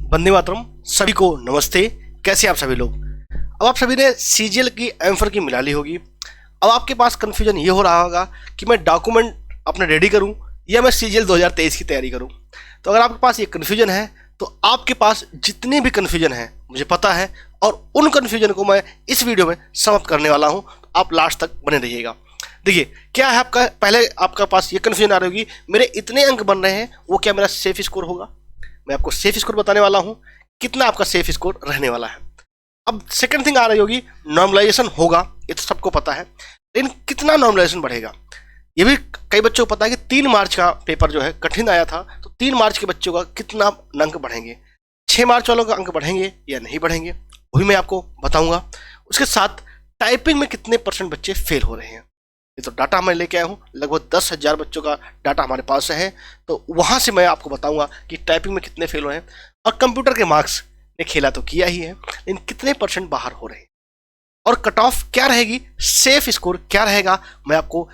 वंदे मातरम। सभी को नमस्ते। कैसे आप सभी लोग। अब आप सभी ने सीजीएल की एमफर की मिला ली होगी। अब आपके पास कन्फ्यूजन ये हो रहा होगा कि मैं डॉक्यूमेंट अपने रेडी करूं या मैं सीजीएल 2023 की तैयारी करूं। तो अगर आपके पास ये कन्फ्यूजन है तो आपके पास जितनी भी कन्फ्यूजन है मुझे पता है, और उन कन्फ्यूजन को मैं इस वीडियो में समाप्त करने वाला हूं। तो आप लास्ट तक बने रहिएगा। देखिए क्या है आपका, पहले आपका पास ये कन्फ्यूजन आ रही होगी मेरे इतने अंक बन रहे हैं, वो क्या मेरा सेफ स्कोर होगा। मैं आपको सेफ स्कोर बताने वाला हूं, कितना आपका सेफ स्कोर रहने वाला है। अब सेकंड थिंग आ रही होगी नॉर्मलाइजेशन होगा, ये तो सबको पता है, लेकिन कितना नॉर्मलाइजेशन बढ़ेगा ये भी कई बच्चों को पता है कि 3 मार्च का पेपर जो है कठिन आया था, तो 3 मार्च के बच्चों का कितना अंक बढ़ेंगे, 6 मार्च वालों का अंक बढ़ेंगे या नहीं बढ़ेंगे, वो भी मैं आपको बताऊंगा। उसके साथ टाइपिंग में कितने % बच्चे फेल हो रहे हैं, ये तो डाटा मैं लेके आया हूँ। लगभग 10,000 बच्चों का डाटा हमारे पास है, तो वहाँ से मैं आपको बताऊंगा कि टाइपिंग में कितने फेल हो रहे हैं। और कंप्यूटर के मार्क्स ने खेला तो किया ही है, लेकिन कितने % बाहर हो रहे हैं, और कट ऑफ क्या रहेगी, सेफ स्कोर क्या रहेगा, मैं आपको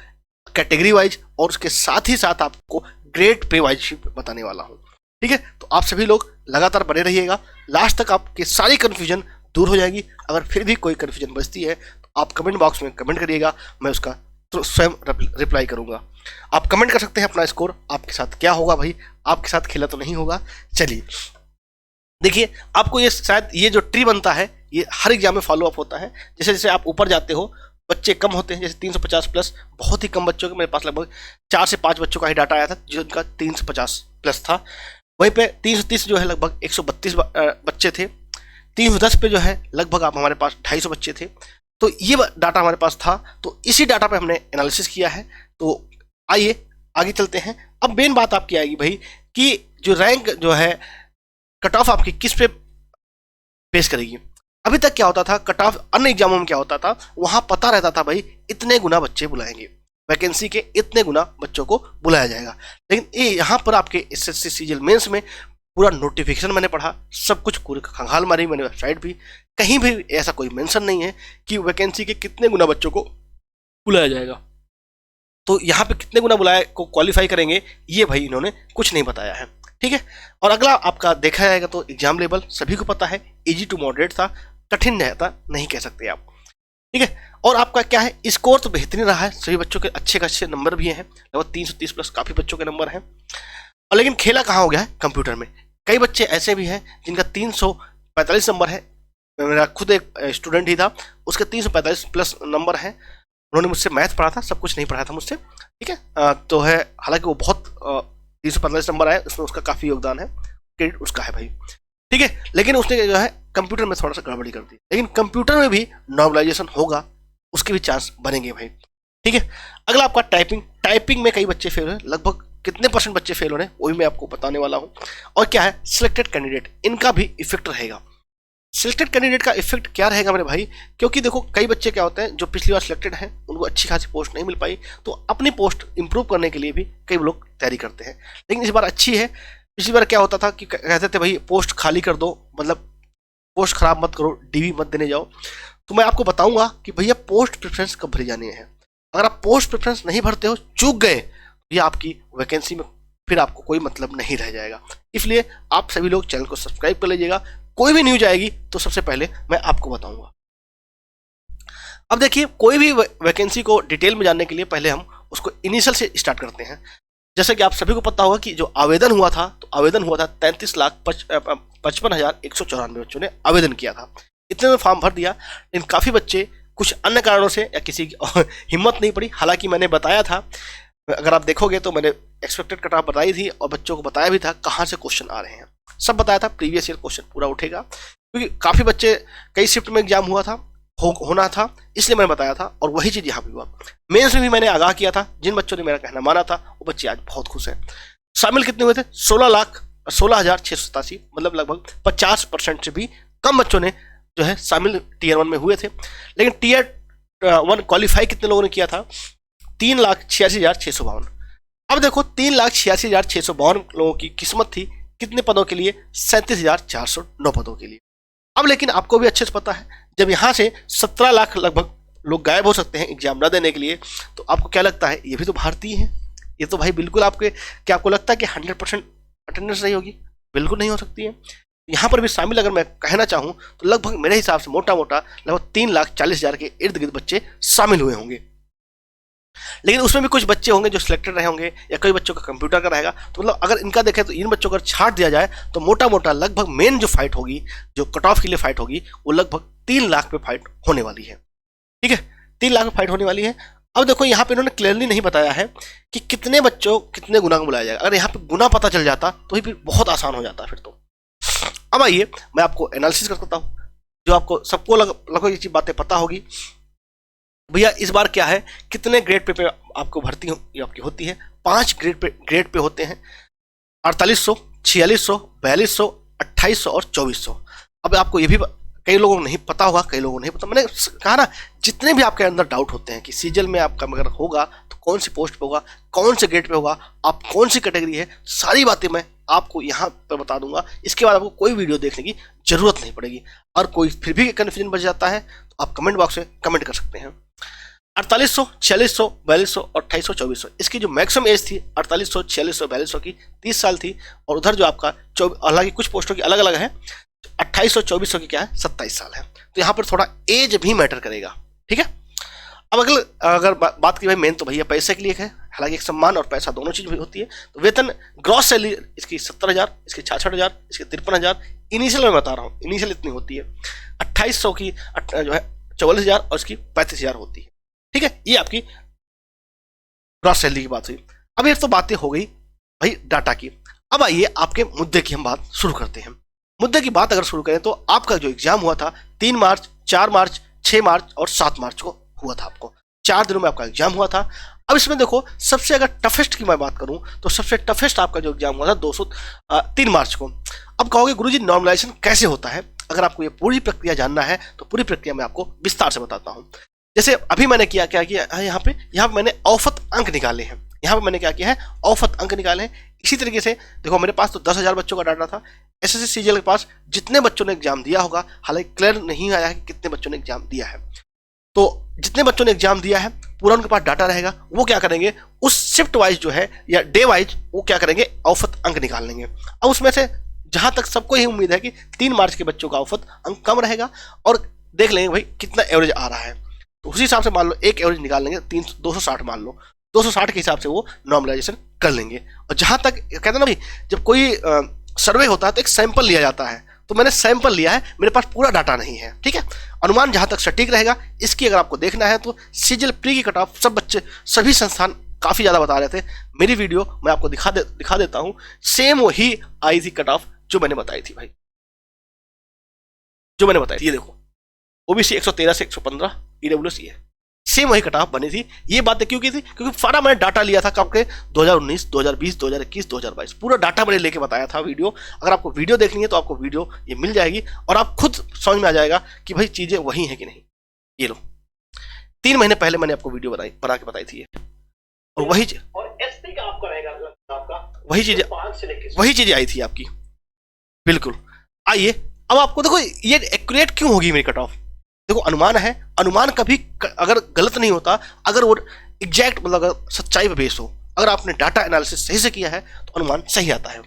कैटेगरी वाइज और उसके साथ ही साथ आपको ग्रेड पे वाइज बताने वाला हूँ। ठीक है, तो आप सभी लोग लगातार बने रहिएगा, लास्ट तक आपकी सारी कन्फ्यूजन दूर हो जाएगी। अगर फिर भी कोई कन्फ्यूजन बचती है तो आप कमेंट बॉक्स में कमेंट करिएगा, मैं उसका तो स्वयं रिप्लाई करूंगा। आप कमेंट कर सकते हैं अपना स्कोर, आपके साथ क्या होगा भाई, आपके साथ खेला तो नहीं होगा। चलिए देखिए, आपको ये शायद ये जो ट्री बनता है ये हर एग्जाम में फॉलो अप होता है। जैसे जैसे आप ऊपर जाते हो बच्चे कम होते हैं, जैसे 350 प्लस बहुत ही कम बच्चों के, मेरे पास लगभग 4 से 5 बच्चों का ही डाटा आया था जिनका 350 प्लस था। वहीं पे 330 जो है लगभग 132 बच्चे थे। 310 पे जो है लगभग आप हमारे पास 250 बच्चे थे। तो ये डाटा हमारे पास था, तो इसी डाटा पे हमने एनालिसिस किया है। तो आइए आगे चलते हैं। अब मेन बात आपकी आएगी भाई कि जो रैंक जो है कट ऑफ आपकी किस पे पेश करेगी। अभी तक क्या होता था, कट ऑफ अन्य एग्जामों में क्या होता था, वहां पता रहता था भाई इतने गुना बच्चे बुलाएंगे, वैकेंसी के इतने गुना बच्चों को बुलाया जाएगा। लेकिन ये यहाँ पर आपके एसएससी सीजीएल मेंस में पूरा नोटिफिकेशन मैंने पढ़ा, सब कुछ पूरी खंगाल मारी मैंने, वेबसाइट भी कहीं भी ऐसा कोई मेंशन नहीं है कि वैकेंसी के कितने गुना बच्चों को बुलाया जाएगा। तो यहाँ पे कितने गुना बुलाया को क्वालिफाई करेंगे ये भाई इन्होंने कुछ नहीं बताया है। ठीक है, और अगला आपका देखा जाएगा तो एग्जाम लेवल सभी को पता है, इजी टू मॉडरेट था, कठिन रहता नहीं कह सकते आप। ठीक है, और आपका क्या है, स्कोर तो बेहतरीन रहा है, सभी बच्चों के अच्छे नंबर भी हैं, लगभग 330 प्लस काफी बच्चों के नंबर हैं। और लेकिन खेला कहाँ हो गया है, कंप्यूटर में। कई बच्चे ऐसे भी हैं जिनका 345 नंबर है। मेरा खुद एक स्टूडेंट ही था, उसके 345 प्लस नंबर है। उन्होंने मुझसे मैथ पढ़ा था, सब कुछ नहीं पढ़ाया था मुझसे। ठीक है, तो है, हालांकि वो बहुत 345 नंबर आया, उसमें उसका काफी योगदान है, क्रेडिट उसका है भाई। ठीक है, लेकिन उसने जो है कंप्यूटर में थोड़ा सा गड़बड़ी कर दी। लेकिन कंप्यूटर में भी नॉर्मलाइजेशन होगा, उसके भी चांस बनेंगे भाई। ठीक है, अगला आपका टाइपिंग। टाइपिंग में कई बच्चे फेल हुए, लगभग कितने % बच्चे फेल हो रहे हैं वो भी मैं आपको बताने वाला हूं। और क्या है, सिलेक्टेड कैंडिडेट, इनका भी इफेक्ट रहेगा। सिलेक्टेड कैंडिडेट का इफेक्ट क्या रहेगा मेरे भाई, क्योंकि देखो कई बच्चे क्या होते हैं जो पिछली बार सिलेक्टेड हैं, उनको अच्छी खासी पोस्ट नहीं मिल पाई, तो अपनी पोस्ट इंप्रूव करने के लिए भी कई लोग तैयारी करते हैं। लेकिन इस बार अच्छी है। पिछली बार क्या होता था कि कहते थे भाई पोस्ट खाली कर दो, मतलब पोस्ट खराब मत करो, डीवी मत देने जाओ। तो मैं आपको बताऊंगा कि भैया पोस्ट प्रेफरेंस कब भरी जानी है। अगर आप पोस्ट प्रेफरेंस नहीं भरते हो, चूक गए, तो ये आपकी वैकेंसी में फिर आपको कोई मतलब नहीं रह जाएगा। इसलिए आप सभी लोग चैनल को सब्सक्राइब कर लीजिएगा, कोई भी न्यूज आएगी तो सबसे पहले मैं आपको बताऊंगा। अब देखिए, कोई भी वैकेंसी को डिटेल में जानने के लिए पहले हम उसको इनिशियल से स्टार्ट करते हैं। जैसे कि आप सभी को पता होगा कि जो आवेदन हुआ था, तो आवेदन हुआ था 33,55,194 बच्चों ने आवेदन किया था। इतने में फॉर्म भर दिया, लेकिन काफ़ी बच्चे कुछ अन्य कारणों से या किसी की हिम्मत नहीं पड़ी। हालांकि मैंने बताया था, अगर आप देखोगे तो मैंने एक्सपेक्टेड कट ऑफ बताई थी और बच्चों को बताया भी था कहाँ से क्वेश्चन आ रहे हैं, सब बताया था। प्रीवियस ईयर क्वेश्चन पूरा उठेगा, क्योंकि काफ़ी बच्चे, कई शिफ्ट में एग्जाम हुआ था, होना था, इसलिए मैंने बताया था। और वही चीज़ यहाँ पे हुआ। मेंस में भी मैंने आगाह किया था, जिन बच्चों ने मेरा कहना माना था वो बच्चे आज बहुत खुश हैं। शामिल कितने हुए थे, 16,16,687, मतलब लगभग 50% से भी कम बच्चों ने जो है शामिल टीयर 1 में हुए थे। लेकिन टीयर 1 क्वालिफाई कितने लोगों ने किया था, 3,86,652। अब देखो 3,86,652 लोगों की किस्मत थी कितने पदों के लिए, 37,409 पदों के लिए। अब लेकिन आपको भी अच्छे से पता है, जब यहाँ से 17 लाख लगभग लोग गायब हो सकते हैं एग्जाम न देने के लिए, तो आपको क्या लगता है, ये भी तो भारतीय हैं। ये तो भाई बिल्कुल आपके, क्या आपको लगता है कि 100% अटेंडेंस नहीं होगी, बिल्कुल नहीं हो सकती है। यहाँ पर भी शामिल अगर मैं कहना चाहूँ तो लगभग मेरे हिसाब से मोटा मोटा लगभग 3,40,000 के इर्द गिर्द बच्चे शामिल हुए होंगे। लेकिन उसमें भी कुछ बच्चे होंगे जो सिलेक्टेड रहे होंगे या कई बच्चों का कंप्यूटर का रहेगा। तो मतलब अगर इनका देखें तो इन बच्चों को अगर छाट दिया जाए तो मोटा मोटा लगभग मेन जो फाइट होगी, जो कट ऑफ के लिए फाइट होगी, वो लगभग 3 लाख पे फाइट होने वाली है। ठीक है, 3 लाख पे फाइट होने वाली है। अब देखो यहाँ पे इन्होंने क्लियरली नहीं बताया है कि कितने बच्चों कितने गुना को बुलाया जाएगा। अगर यहाँ पे गुना पता चल जाता तो ही फिर बहुत आसान हो जाता फिर तो। अब आइए मैं आपको एनालिसिस करता हूँ, जो आपको सबको लगभग ये चीज बातें पता होगी। भैया इस बार क्या है, कितने ग्रेड पे आपको भर्ती आपकी होती है? 5 ग्रेड पे होते हैं, 4800, 4600, 4200, 2800 और 2400। अब आपको ये भी कई लोगों को नहीं पता होगा, कई लोगों को नहीं पता। मैंने कहा ना, जितने भी आपके अंदर डाउट होते हैं कि सीजीएल में आपका अगर होगा तो कौन सी पोस्ट पे होगा, कौन से ग्रेड पे होगा, आप कौन सी कैटेगरी है, सारी बातें मैं आपको यहाँ पर बता दूंगा। इसके बाद आपको कोई वीडियो देखने की जरूरत नहीं पड़ेगी। और कोई फिर भी कन्फ्यूजन बच जाता है तो आप कमेंट बॉक्स में कमेंट कर सकते हैं। 4800, 4600, 4200 और 2800, 2400, इसकी जो मैक्सिमम एज थी 4800, 4600, 4200 की 30 साल थी। और उधर जो आपका हालांकि कुछ पोस्टों की अलग अलग है, 2800, 2400 की क्या है, 27 साल है। तो यहाँ पर थोड़ा एज भी मैटर करेगा। ठीक है, अब अगर बात की भाई मेन तो भैया पैसे के लिए है। हालांकि एक सम्मान और पैसा दोनों चीज भी होती है। तो वेतन ग्रॉस सैलरी इसकी 70,000, इसकी 66,000, इसकी 53,000। इनिशियल मैं बता रहा हूँ, इनिशियल इतनी होती है। 2800 की जो है 44,000 और इसकी 35,000 होती है। ठीक है, ये आपकी ग्रॉस सैलरी की बात हुई। अब ये तो बातें हो गई भाई डाटा की। अब आइए आपके मुद्दे की हम बात शुरू करते हैं। मुद्दे की बात अगर शुरू करें तो आपका जो एग्जाम हुआ था 3 मार्च, 4 मार्च, 6 मार्च और 7 मार्च को हुआ था। आपको 4 दिनों में आपका एग्जाम हुआ था। अब इसमें देखो, सबसे अगर टफेस्ट की मैं बात करूं तो सबसे टफेस्ट आपका जो एग्जाम हुआ था 3 मार्च को। अब कहोगे गुरुजी नॉर्मलाइजेशन कैसे होता है? अगर आपको ये पूरी प्रक्रिया जानना है तो पूरी प्रक्रिया मैं आपको विस्तार से बताता हूं। जैसे अभी मैंने क्या किया, यहाँ पे मैंने औसत अंक निकाले हैं। यहाँ पे मैंने क्या किया है, औसत अंक निकाले हैं। इसी तरीके से देखो, मेरे पास तो 10,000 बच्चों का डाटा था। एसएससी सीजीएल के पास जितने बच्चों ने एग्जाम दिया होगा, हालांकि क्लियर नहीं आया है कि कितने बच्चों ने एग्जाम दिया है, तो जितने बच्चों ने एग्जाम दिया है पूरा उनके पास डाटा रहेगा। वो क्या करेंगे, उस शिफ्ट वाइज जो है या डे वाइज वो क्या करेंगे, औसत अंक निकाल लेंगे। अब उसमें से जहां तक सबको ही उम्मीद है कि 3 मार्च के बच्चों का औसत अंक कम रहेगा और देख लेंगे भाई कितना एवरेज आ रहा है। तो उसी हिसाब से मान लो एक एवरेज निकाल लेंगे, 260 मान लो, 260 के हिसाब से वो नॉर्मलाइजेशन कर लेंगे। और जहां तक कहते हैं ना भाई, जब कोई सर्वे होता है तो एक सैंपल लिया जाता है। तो मैंने सैंपल लिया है, मेरे पास पूरा डाटा नहीं है। ठीक है, अनुमान जहां तक सटीक रहेगा। इसकी अगर आपको देखना है तो सीजीएल प्री की कट ऑफ सब बच्चे, सभी संस्थान काफी ज्यादा बता रहे थे। मेरी वीडियो मैं आपको दिखा देता हूं, सेम वही आई थी कट ऑफ जो मैंने बताई थी भाई, जो मैंने बताई थी। ये देखो, ओबीसी 113 से 115, ईडब्ल्यूएस है, सेम वही कट ऑफ बनी थी। ये बातें क्यों की थी, क्योंकि सारा मैंने डाटा लिया था कब के, 2019, 2020, 2021, 2022, पूरा डाटा मैंने लेके बताया था वीडियो। अगर आपको वीडियो देखनी है तो आपको वीडियो ये मिल जाएगी और आप खुद समझ में आ जाएगा कि भाई चीजें वही हैं कि नहीं। ये लो, 3 महीने पहले मैंने आपको वीडियो बना के बताई थी ये, और वही चीजें आई थी आपकी, बिल्कुल। आइए अब आपको देखो ये एक्यूरेट क्यों होगी मेरी कट ऑफ। देखो, अनुमान है, अनुमान कभी अगर गलत नहीं होता, अगर वो एग्जैक्ट मतलब अगर सच्चाई पे बेस हो, अगर आपने डाटा एनालिसिस सही से किया है तो अनुमान सही आता है।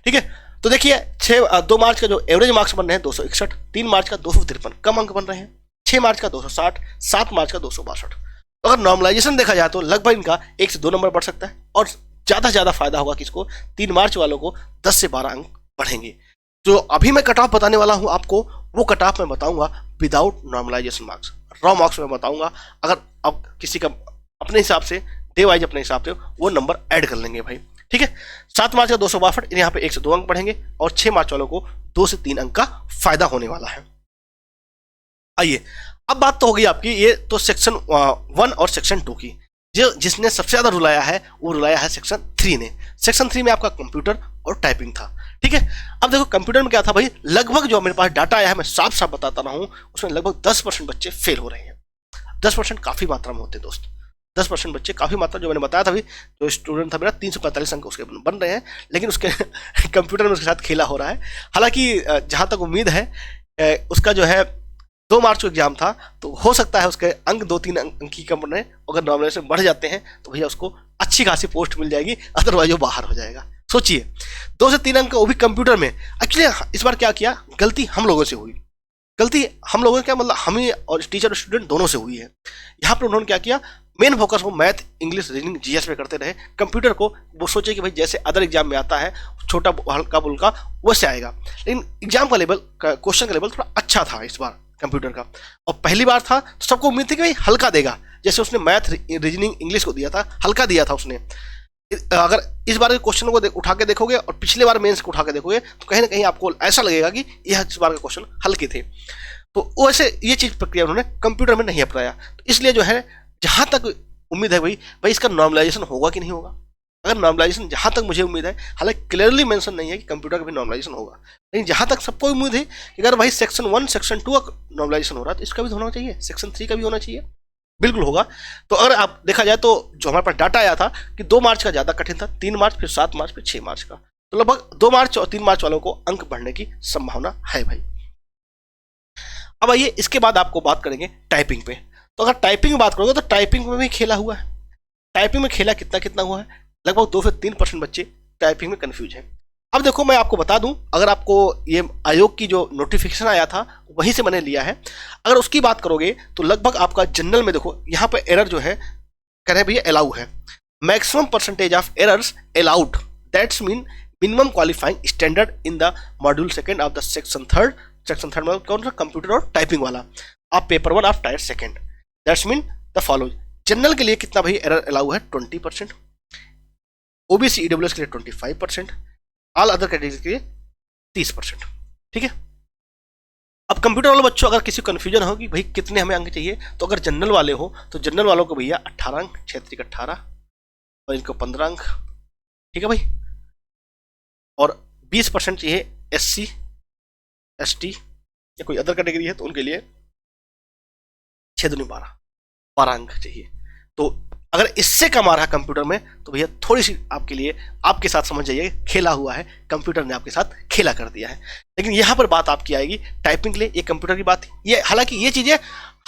ठीक है, तो देखिए 2 मार्च का जो एवरेज मार्क्स बन रहे हैं 261, 3 मार्च का 253 कम अंक बन रहे हैं, 6 मार्च का 260, 7 मार्च का 262। तो अगर नॉर्मलाइजेशन देखा जाए तो लगभग इनका 1 से 2 नंबर बढ़ सकता है और ज्यादा फायदा होगा किसको, 3 मार्च वालों को 10 से 12 अंक बढ़ेंगे। जो अभी मैं कट ऑफ बताने वाला हूं आपको, वो कट ऑफ मैं बताऊंगा without normalisation marks, raw marks में बताऊंगा। अगर अब किसी का अपने हिसाब से डे वाइज अपने हिसाब से वो नंबर ऐड कर लेंगे भाई। ठीक है, 7 मार्च का 262, यहाँ पे 1 से 2 अंक बढ़ेंगे और 6 मार्च वालों को 2 से 3 अंक का फायदा होने वाला है। आइए, अब बात तो होगी आपकी ये तो सेक्शन 1 और सेक्शन 2 की। जिसने सबसे ज्यादा रुलाया है वो रुलाया है सेक्शन 3 ने। सेक्शन 3 में आपका कंप्यूटर और टाइपिंग था। ठीक है, अब देखो कंप्यूटर में क्या था भाई, लगभग जो मेरे पास डाटा आया है मैं साफ साफ बताता रहा हूं, उसमें लगभग 10% बच्चे फेल हो रहे हैं। 10% काफी मात्रा में होते हैं दोस्त, 10% बच्चे काफी मात्रा, जो मैंने बताया था भाई, जो स्टूडेंट था मेरा 345 अंक उसके बन रहे हैं, लेकिन उसके कंप्यूटर में उसके साथ खेला हो रहा है। हालांकि जहां तक उम्मीद है उसका जो है 2 मार्च को एग्जाम था, तो हो सकता है उसके अंक 2-3 अंक की कम बने। अगर नॉर्मलाइजेशन बढ़ जाते हैं तो भैया उसको अच्छी खासी पोस्ट मिल जाएगी, अदरवाइज वो बाहर हो जाएगा। सोचिए, 2 से 3 अंक वो भी कंप्यूटर में। एक्चुअली इस बार क्या किया, गलती हम लोगों से हुई। गलती हम लोगों ने क्या मतलब हमें और टीचर और स्टूडेंट दोनों से हुई है। यहाँ पर उन्होंने क्या किया, मेन फोकस वो मैथ, इंग्लिश, रीजनिंग, जीएस पे करते रहे। कंप्यूटर को वो सोचे कि भाई जैसे अदर एग्जाम में आता है छोटा हल्का बुल्का वैसे आएगा, लेकिन एग्जाम का लेवल, क्वेश्चन का लेवल थोड़ा अच्छा था इस बार कंप्यूटर का। और पहली बार था तो सबको उम्मीद थी कि भाई हल्का देगा, जैसे उसने मैथ, रीजनिंग, इंग्लिश को दिया था, हल्का दिया था उसने। अगर इस बार के क्वेश्चन को उठा के देखोगे और पिछले बार मेंस को उठा के देखोगे तो कहीं ना कहीं आपको ऐसा लगेगा कि यह इस बार के क्वेश्चन हल्के थे। तो वैसे ये चीज प्रक्रिया उन्होंने कंप्यूटर में नहीं अपनाया। तो इसलिए जो है जहां तक उम्मीद है भाई इसका नॉर्मलाइजेशन होगा कि नहीं होगा। अगर नॉर्मलाइजेशन, जहां तक मुझे उम्मीद है, हालांकि क्लियरली मेंशन नहीं है कि कंप्यूटर का भी नॉर्मलाइजेशन होगा, लेकिन जहां तक सबको उम्मीद है कि अगर भाई सेक्शन 1 सेक्शन 2 का नॉर्मलाइजेशन हो रहा है तो इसका भी होना चाहिए, सेक्शन 3 का भी होना चाहिए, बिल्कुल होगा। तो अगर आप देखा जाए तो जो हमारे पास डाटा आया था कि 2 मार्च का ज्यादा कठिन था, 3 मार्च, फिर 7 मार्च, फिर 6 मार्च का, तो लगभग 2 मार्च और 3 मार्च वालों को अंक बढ़ने की संभावना है भाई। अब आइए इसके बाद आपको बात करेंगे टाइपिंग पे। तो अगर टाइपिंग में बात करोगे तो टाइपिंग में भी खेला हुआ है। टाइपिंग में खेला कितना कितना हुआ है, लगभग 2 से 3% बच्चे टाइपिंग में कंफ्यूज हैं। अब देखो मैं आपको बता दूं, अगर आपको ये आयोग की जो नोटिफिकेशन आया था वहीं से मैंने लिया है, अगर उसकी बात करोगे तो लगभग आपका जनरल में देखो यहाँ पे एरर जो है कह रहे भैया अलाउ है, maximum percentage of errors allowed, that's mean minimum qualifying standard in the module 2 of the section 3 में कौन सा, कंप्यूटर और टाइपिंग वाला, आप paper 1 of tier 2, that's mean the following. General के लिए कितना भाई एरर अलाउ है, 20%, ओबीसी ईडब्ल्यूएस के लिए 25%, ऑल अदर कैटेगरी के लिए 30%। ठीक है। अब कंप्यूटर वाले बच्चों अगर किसी कंफ्यूजन हो कि भाई कितने हमें अंक चाहिए, तो अगर जनरल वाले हो तो जनरल वालों को भैया 18 अंक, क्षेत्रीय का 18 और इनको 15 अंक। ठीक है भाई। और 20% चाहिए एससी, एसटी या कोई अदर कैटेगरी है तो उनके लिए 6 दूनी 12 अंक चाहिए। तो अगर इससे कम आ रहा है कंप्यूटर में तो भैया थोड़ी सी आपके लिए, आपके साथ समझ जाइए खेला हुआ है, कंप्यूटर ने आपके साथ खेला कर दिया है। लेकिन यहां पर बात आपकी आएगी टाइपिंग के लिए, ये कंप्यूटर की बात, ये हालांकि ये चीजें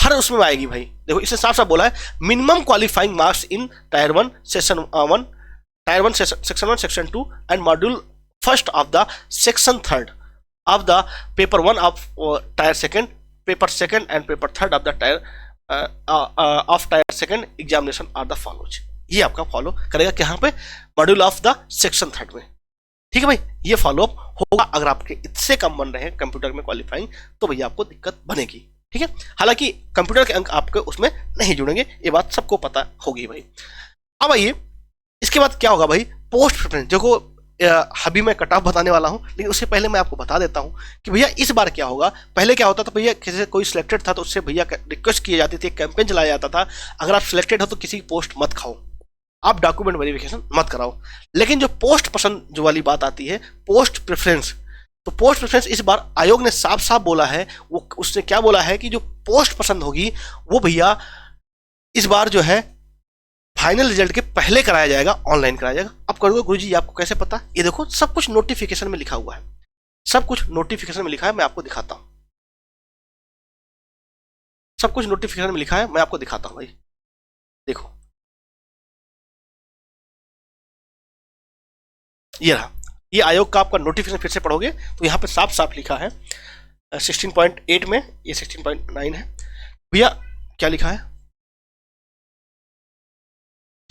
हर उसमें आएगी भाई। देखो इससे साफ साफ बोला है, minimum qualifying marks in tier 1 section 1, tier 1 section 1 section 2 and module 1 of the section 3 of the paper 1 of tier 2, paper 2 and paper 3 of the tier of tier 2 examination are the follows. ये आपका follow करेगा यहाँ पे module of the section 3 में। ठीक है भाई, ये फॉलो अप होगा। अगर आपके इससे कम बन रहे हैं कंप्यूटर में क्वालिफाइंग तो भैया आपको दिक्कत बनेगी। ठीक है। हालांकि कंप्यूटर के अंक आपके उसमें नहीं जुड़ेंगे, ये बात सबको पता होगी भाई। अब आइए इसके बाद क्या होगा भाई, पोस्ट प्रेफरेंस। देखो अभी मैं कट ऑफ बताने वाला हूं, लेकिन उससे पहले मैं आपको बता देता हूं कि भैया इस बार क्या होगा। पहले क्या होता था भैया, किसी कोई सिलेक्टेड था तो उससे भैया रिक्वेस्ट की जाती थी, कैंपेन चलाया जाता था, अगर आप सिलेक्टेड हो तो किसी की पोस्ट मत खाओ, आप डॉक्यूमेंट वेरिफिकेशन मत कराओ। लेकिन जो पोस्ट पसंद जो वाली बात आती है, पोस्ट प्रेफरेंस, तो पोस्ट प्रेफरेंस इस बार आयोग ने साफ साफ बोला है, वो उसने क्या बोला है कि जो पोस्ट पसंद होगी वो भैया इस बार जो है फाइनल रिजल्ट के पहले कराया जाएगा, ऑनलाइन कराया जाएगा। अब कहोगे गुरुजी आपको कैसे पता, ये देखो सब कुछ नोटिफिकेशन में लिखा हुआ है, सब कुछ नोटिफिकेशन में लिखा है, मैं आपको दिखाता हूं। सब कुछ नोटिफिकेशन में लिखा है, मैं आपको दिखाता हूं भाई। देखो ये रहा, ये आयोग का आपका नोटिफिकेशन, फिर से पढ़ोगे तो यहां पे साफ साफ लिखा है 16.8 में, ये 16.9 है भैया, क्या लिखा है।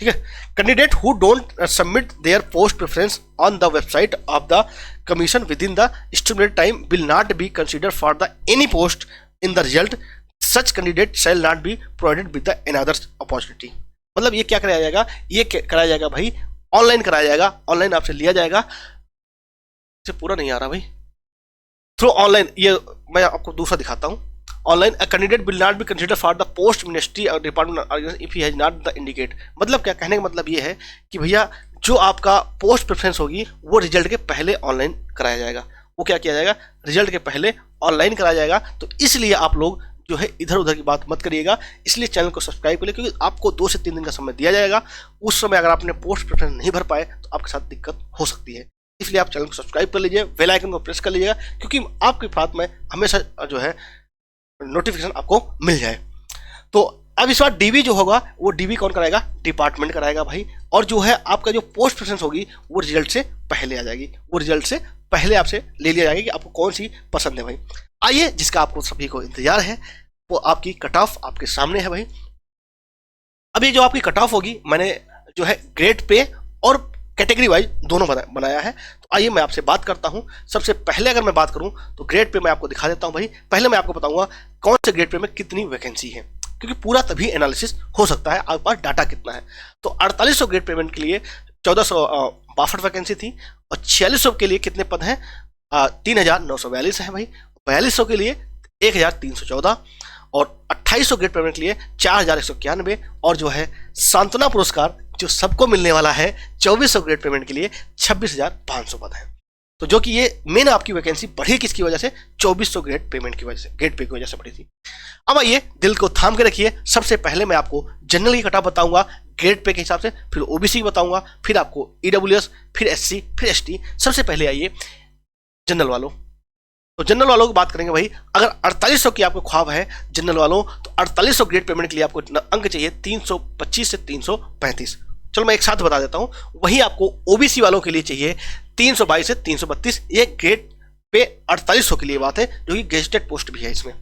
ठीक है। Candidate who don't submit there post preference on the website of the commission with in the stipulated time will not be consider for the any post in the result, such candidate shall not be provided with the another opportunity. मतलब ये क्या कराया जाएगा, ये कराया जाएगा भाई, online कराया जाएगा, ऑनलाइन आपसे लिया जाएगा। इसे पूरा नहीं आ रहा भाई, थ्रू ऑनलाइन। ये मैं आपको दूसरा दिखाता हूं। Online a candidate will not be consider for the post ministry or department if he has not the indicate. मतलब क्या कहने का मतलब ये है कि भैया जो आपका पोस्ट प्रेफरेंस होगी वो रिजल्ट के पहले ऑनलाइन कराया जाएगा। वो क्या किया जाएगा, रिजल्ट के पहले ऑनलाइन कराया जाएगा। तो इसलिए आप लोग जो है इधर उधर की बात मत करिएगा, इसलिए चैनल को सब्सक्राइब करिए, क्योंकि आपको 2 से 3 दिन का समय दिया जाएगा। उस समय अगर आपने पोस्ट प्रेफरेंस नहीं भर पाए तो आपके साथ दिक्कत हो सकती है। इसलिए आप चैनल को सब्सक्राइब कर लीजिए, बेल आइकन को प्रेस कर लीजिएगा, क्योंकि आपके साथ में हमेशा जो है नोटिफिकेशन आपको मिल जाए। तो अब इस बार डीबी जो होगा वो डीबी कौन कराएगा, डिपार्टमेंट कराएगा भाई। और जो है आपका जो पोस्ट प्रेफरेंस होगी वो रिजल्ट से पहले आ जाएगी, वो रिजल्ट से पहले आपसे ले लिया जाएगा कि आपको कौन सी पसंद है भाई। आइए, जिसका आपको सभी को इंतजार है वो आपकी कट ऑफ आपके सामने है भाई। अभी जो आपकी कट ऑफ होगी मैंने जो है ग्रेड पे और कैटेगरी वाइज दोनों बनाया है। तो आइए मैं आपसे बात करता हूं। सबसे पहले अगर मैं बात करूं तो ग्रेड पे मैं आपको दिखा देता हूं भाई। पहले मैं आपको बताऊंगा कौन से ग्रेड पे में कितनी वैकेंसी है, क्योंकि पूरा तभी एनालिसिस हो सकता है आपके पास डाटा कितना है। तो 4800 ग्रेड पेमेंट के लिए 1462 वैकेंसी थी और 4600 के लिए कितने पद हैं, 3942 है भाई। 4200 के लिए 1314 और 2800 ग्रेड पेमेंट के लिए 4191 और जो है सांत्वना पुरस्कार जो सबको मिलने वाला है 2400 ग्रेड पेमेंट के लिए 26,500 पद है। तो जो कि ये मेन आपकी वैकेंसी बढ़ी किसकी वजह से, 2400 ग्रेड पेमेंट की वजह से, ग्रेड पे की वजह से बढ़ी थी। अब आइए दिल को थाम के रखिए। सबसे पहले मैं आपको जनरल की कटऑफ बताऊंगा ग्रेड पे के हिसाब से, फिर ओबीसी की बताऊंगा, फिर आपको ईडब्ल्यूएस, फिर एससी, फिर एसटी। सबसे पहले आइए जनरल वालों। तो जनरल वालों की बात करेंगे भाई। अगर 4800 की आपको ख्वाब है जनरल वालों, तो 4800 ग्रेड पेमेंट के लिए आपको अंक चाहिए 325 से 335। चलो मैं एक साथ बता देता हूं। वहीं आपको ओबीसी वालों के लिए चाहिए 322 से 332। ये ग्रेड पे 4800 के लिए बात है, जो कि गेजेटेड पोस्ट भी है इसमें,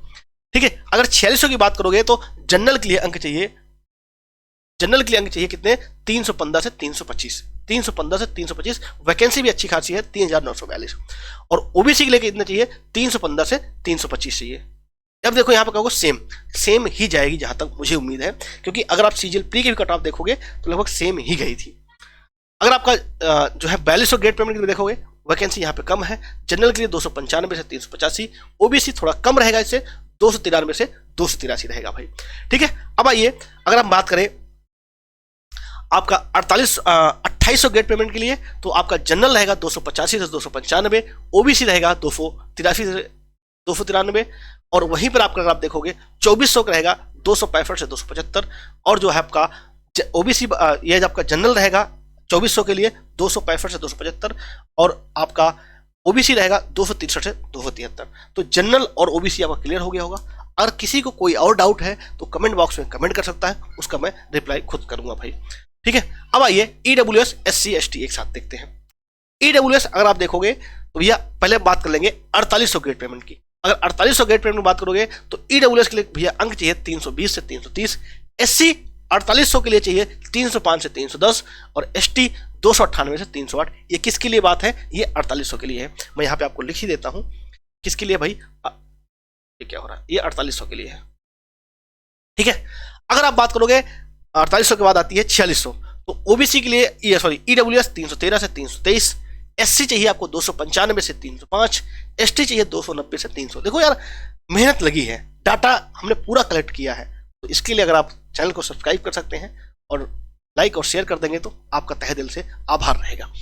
ठीक है। अगर 4600 की बात करोगे तो जनरल के लिए अंक चाहिए, जनरल के लिए अंक चाहिए कितने, 315 से 325। 315 से 325 वैकेंसी भी अच्छी खासी है, 3942। और ओबीसी के लिए कितने चाहिए, 315 से 325 चाहिए। अब देखो यहाँ पे कहोगे सेम ही जाएगी जहां तक मुझे उम्मीद है, क्योंकि अगर आप सीजीएल प्री के भी कट ऑफ देखोगे तो लगभग सेम ही गई थी। अगर आपका जो है 4200 ग्रेड पेमेंट के लिए देखोगे वैकेंसी यहाँ पे कम है। जनरल के लिए 295 से 385, ओबीसी थोड़ा कम रहेगा, इससे 293 से 283 रहेगा भाई, ठीक है। अब आइए अगर हम बात करें आपका 2800 ग्रेड पेमेंट के लिए, तो आपका जनरल रहेगा 285 से 295, ओबीसी रहेगा 283 से 293, और वहीं पर आपका अगर आप देखोगे 2400 का रहेगा 265 से 275, और जो है आपका ओबीसी ये आपका जनरल रहेगा 2400 के लिए 265 से 275, और आपका ओबीसी रहेगा 263 से 273। तो जनरल और ओबीसी आपका क्लियर हो गया होगा। अगर किसी को कोई और डाउट है तो कमेंट बॉक्स में कमेंट कर सकता है, उसका मैं रिप्लाई खुद करूंगा भाई, ठीक है। अब आइए ईडब्ल्यूएस, एससी, एसटी एक साथ देखते हैं। ईडब्ल्यूएस अगर आप देखोगे तो भैया पहले बात कर लेंगे 4800 ग्रेड पेमेंट की। अगर 4800 ग्रेड पेमेंट की बात करोगे तो ईडब्ल्यूएस के लिए भैया अंक चाहिए 320 से 330, एससी 4800 के लिए चाहिए 305 से 310, और एसटी 298 से 308। ये किसके लिए बात है, ये 4800 के लिए है। मैं यहाँ पे आपको लिख ही देता हूँ किसके लिए भाई, ये क्या हो रहा है, ये 4800 के लिए है, ठीक है। अगर आप बात करोगे 4800 के बाद आती है 4600, तो ओबीसी के लिए ईडब्ल्यूएस 313 से 323, एससी चाहिए आपको 295 से 305, एसटी चाहिए 290 से 300। देखो यार मेहनत लगी है, डाटा हमने पूरा कलेक्ट किया है, तो इसके लिए अगर आप चैनल को सब्सक्राइब कर सकते हैं और लाइक और शेयर कर देंगे तो आपका तहे दिल से आभार रहेगा।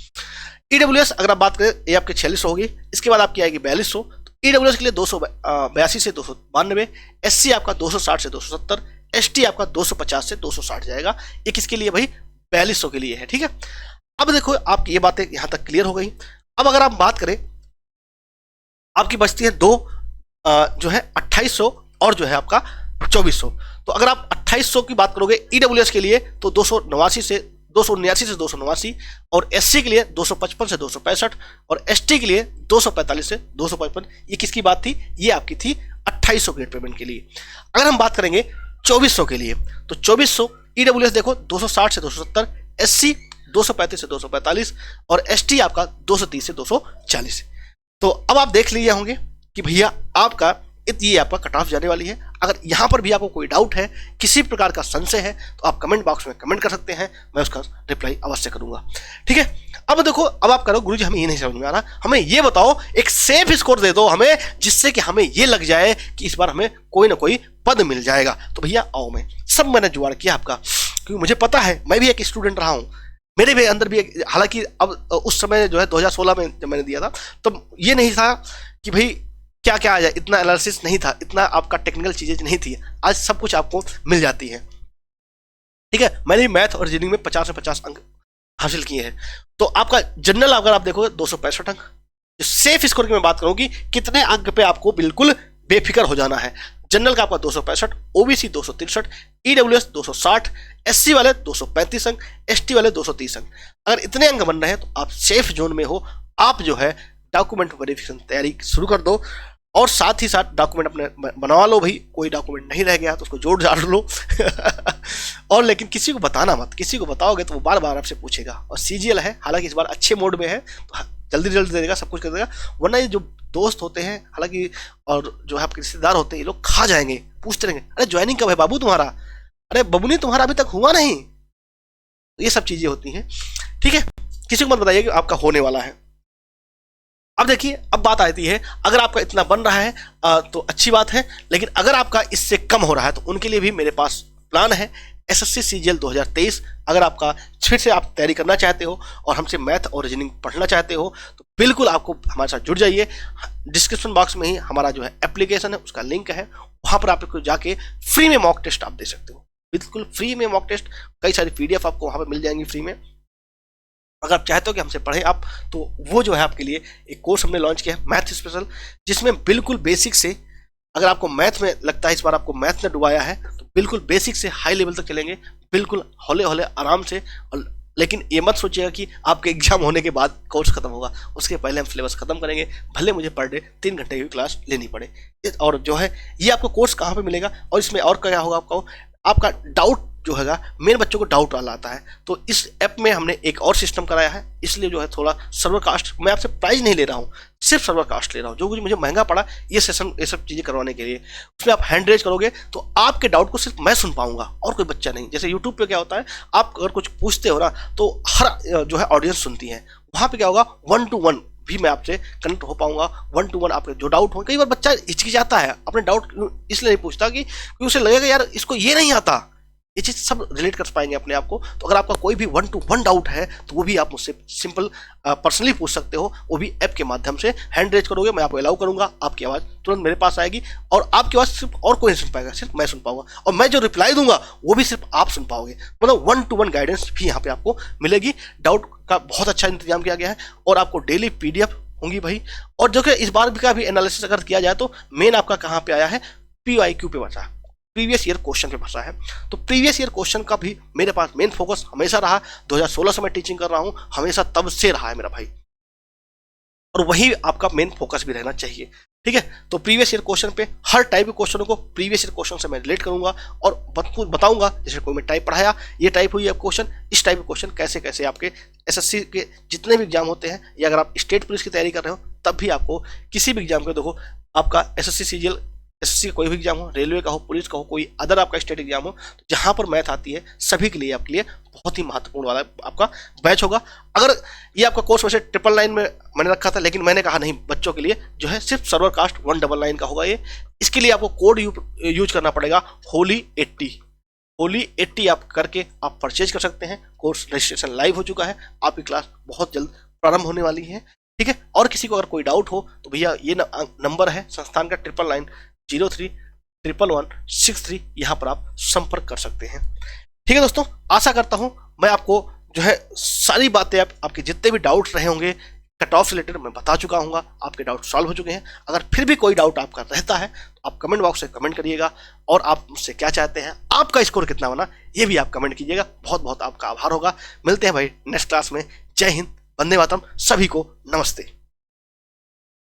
ईडब्ल्यूएस अगर आप बात करें ये आपके 4600 होगी, इसके बाद आपकी आएगी 4200। तो ईडब्ल्यूएस के लिए 282 से 292, एससी आपका 260 से 270, एसटी आपका 250 से 260 जाएगा। ये किसके लिए भाई, 4200 के लिए है, ठीक है। अब देखो आपकी ये बातें यहां तक क्लियर हो गई। अब अगर आप बात करें आपकी बचती है दो जो है 2800 और जो है आपका 2400। तो अगर आप 2800 की बात करोगे ईडब्ल्यूएस के लिए तो 279 से 289, और एससी के लिए 255 से 265, और एसटी के लिए 245 से 255। ये किसकी बात थी, ये आपकी थी 2800 ग्रेड पेमेंट के लिए। अगर हम बात करेंगे 2400 के लिए तो 2400 ईडब्ल्यूएस देखो 260 से 270, एससी 235 से 245, और एसटी आपका 230 से 240। तो अब आप देख लिए होंगे कि भैया आपका ये आपका कट ऑफ जाने वाली है। अगर यहाँ पर भी आपको कोई डाउट है, किसी प्रकार का संशय है, तो आप कमेंट बॉक्स में कमेंट कर सकते हैं, मैं उसका रिप्लाई अवश्य करूंगा, ठीक है। अब देखो अब आप करो गुरुजी हमें ये नहीं समझ में आ रहा, हमें ये बताओ एक सेफ स्कोर दे दो हमें, जिससे कि हमें ये लग जाए कि इस बार हमें कोई ना कोई पद मिल जाएगा। तो भैया आओ, मैं सब मैंने जुगाड़ किया आपका, क्योंकि मुझे पता है मैं भी एक स्टूडेंट रहा हूँ, मेरे भी अंदर भी हालांकि अब उस समय जो है 2016 में जब मैंने दिया था तब ये नहीं था कि भाई क्या क्या आ जाए, इतना एनालिसिस नहीं था, इतना आपका टेक्निकल चीजें नहीं थी। आज सब कुछ आपको मिल जाती है, ठीक है। मैंने मैथ और रीजनिंग में 50 से 50 अंक हासिल किए हैं। तो आपका जनरल अगर आप देखोगे 265 अंक। जो सेफ स्कोर की मैं बात करूँ कि कितने अंक पे आपको बिल्कुल बेफिक्र हो जाना है, जनरल का आपका 265, ओबीसी 263, ईडब्ल्यूएस 260, एससी वाले 235 अंक, एसटी वाले 230 अंक। अगर इतने अंक बन रहे हैं तो आप सेफ जोन में हो। आप जो है डॉक्यूमेंट वेरिफिकेशन तैयारी शुरू कर दो और साथ ही साथ डॉक्यूमेंट अपने बनवा लो भाई। कोई डॉक्यूमेंट नहीं रह गया तो उसको जोड़ जाड़ लो और लेकिन किसी को बताना मत, किसी को बताओगे तो वो बार बार आपसे पूछेगा। और सीजीएल है, हालांकि इस बार अच्छे मोड में है तो जल्दी जल्दी दे देगा, सब कुछ कर देगा। वरना ये जो दोस्त होते हैं हालांकि और जो है आपके रिश्तेदार होते हैं, ये लोग खा जाएंगे, पूछते रहेंगे अरे ज्वाइनिंग कब है बाबू तुम्हारा, अरे बबुनी तुम्हारा अभी तक हुआ नहीं। तो ये सब चीजें होती हैं, ठीक है। किसी को मत बताइए कि आपका होने वाला है। अब देखिए, अब बात आती है, अगर आपका इतना बन रहा है तो अच्छी बात है, लेकिन अगर आपका इससे कम हो रहा है तो उनके लिए भी मेरे पास प्लान है। एसएससी सीजीएल 2023 अगर आपका फिर से आप तैयारी करना चाहते हो और हमसे मैथ और रीजनिंग पढ़ना चाहते हो तो बिल्कुल आपको हमारे साथ जुड़ जाइए। डिस्क्रिप्शन बॉक्स में ही हमारा जो है एप्लीकेशन है, उसका लिंक है, वहां पर आप जाके फ्री में मॉक टेस्ट आप दे सकते हो, बिल्कुल फ्री में मॉक टेस्ट। कई सारी पीडीएफ आपको वहां पर मिल जाएंगी फ्री में। अगर आप चाहते हो कि हमसे पढ़ें आप, तो वो जो है आपके लिए एक कोर्स हमने लॉन्च किया है मैथ स्पेशल, जिसमें बिल्कुल बेसिक से, अगर आपको मैथ में लगता है इस बार आपको मैथ ने डुबाया है, तो बिल्कुल बेसिक से हाई लेवल तक चलेंगे, बिल्कुल हौले हौले आराम से। और लेकिन ये मत सोचिएगा कि आपके एग्जाम होने के बाद कोर्स खत्म होगा, उसके पहले हम सिलेबस खत्म करेंगे, भले मुझे पर डे 3 घंटे की क्लास लेनी पड़े। और जो है ये आपको कोर्स कहाँ पे मिलेगा और इसमें और क्या होगा, आपका डाउट जो हैगा, मेरे बच्चों को डाउट वाला आता है, तो इस ऐप में हमने एक और सिस्टम कराया है, इसलिए जो है थोड़ा सर्वर कास्ट, मैं आपसे प्राइस नहीं ले रहा हूँ, सिर्फ सर्वर कास्ट ले रहा हूँ, जो कुछ मुझे महंगा पड़ा ये सेशन, ये सब चीज़ें करवाने के लिए। उसमें आप हैंड रेज करोगे तो आपके डाउट को सिर्फ मैं सुन पाऊंगा और कोई बच्चा नहीं। जैसे यूट्यूब पे क्या होता है, आप अगर कुछ पूछते हो ना तो हर जो है ऑडियंस सुनती है, वहाँ पे क्या होगा 1 to 1 भी मैं आपसे कनेक्ट हो पाऊंगा। 1 to 1 आपके जो डाउट हो, कई बार बच्चा हिचकिचाता है, अपने डाउट इसलिए नहीं पूछता कि उसे लगेगा यार इसको ये नहीं आता, ये चीज सब रिलेट कर पाएंगे अपने आप को। तो अगर आपका कोई भी 1 to 1 डाउट है तो वो भी आप मुझसे सिंपल पर्सनली पूछ सकते हो, वो भी ऐप के माध्यम से। हैंड रेज करोगे, मैं आपको अलाउ करूंगा, आपकी आवाज तुरंत मेरे पास आएगी और आपकी आवाज सिर्फ और कोई नहीं सुन पाएगा, सिर्फ मैं सुन पाऊंगा, और मैं जो रिप्लाई दूंगा वो भी सिर्फ आप सुन पाओगे। मतलब 1 to 1 गाइडेंस भी यहाँ पे आपको मिलेगी। डाउट का बहुत अच्छा इंतजाम किया गया है और आपको डेली पीडीएफ होंगी भाई। और जो कि इस बार का भी एनालिसिस अगर किया जाए तो मेन आपका कहाँ पे आया है, PYQ पे बचा, प्रीवियस ईयर क्वेश्चन पे फंसा है। तो प्रीवियस ईयर क्वेश्चन का भी मेरे पास मेन फोकस हमेशा रहा। 2016 से मैं टीचिंग कर रहा हूं, हमेशा तब से रहा है मेरा भाई, और वही आपका मेन फोकस भी रहना चाहिए, ठीक है। तो प्रीवियस ईयर क्वेश्चन पे हर टाइप के क्वेश्चनों को प्रीवियस ईयर क्वेश्चन से मैं रिलेट करूंगा और बताऊंगा, जैसे कोई मैं टाइप पढ़ाया, ये टाइप हुई है क्वेश्चन, इस टाइप के क्वेश्चन कैसे कैसे आपके एसएससी के जितने भी एग्जाम होते हैं, या अगर आप स्टेट पुलिस की तैयारी कर रहे हो तब भी आपको किसी भी एग्जाम के, देखो आपका एसएससी सीजीएल, एसएससी का कोई भी एग्जाम हो, रेलवे का हो, पुलिस का हो, कोई अदर आपका स्टेट एग्जाम हो, तो जहां पर मैथ आती है सभी के लिए आपके लिए बहुत ही महत्वपूर्ण वाला आपका बैच होगा। अगर ये आपका कोर्स वैसे 999 में मैंने रखा था, लेकिन मैंने कहा नहीं, बच्चों के लिए जो है सिर्फ सर्वर कास्ट 199 का होगा ये। इसके लिए आपको कोड यूज करना पड़ेगा होली80। होली80 आप करके आप परचेज कर सकते हैं। कोर्स रजिस्ट्रेशन लाइव हो चुका है, आपकी क्लास बहुत जल्द प्रारंभ होने वाली है, ठीक है। और किसी को अगर कोई डाउट हो तो भैया ये नंबर है संस्थान का 9990311163, यहाँ पर आप संपर्क कर सकते हैं, ठीक है दोस्तों। आशा करता हूं मैं आपको जो है सारी बातें, आपके जितने भी डाउट रहे होंगे कट ऑफ से रिलेटेड मैं बता चुका हूँ, आपके डाउट सॉल्व हो चुके हैं। अगर फिर भी कोई डाउट आपका रहता है तो आप कमेंट बॉक्स में कमेंट करिएगा, और आप मुझसे क्या चाहते हैं, आपका स्कोर कितना बना, ये भी आप कमेंट कीजिएगा। बहुत बहुत आपका आभार होगा। मिलते हैं भाई नेक्स्ट क्लास में। जय हिंद, वंदे मातरम, सभी को नमस्ते।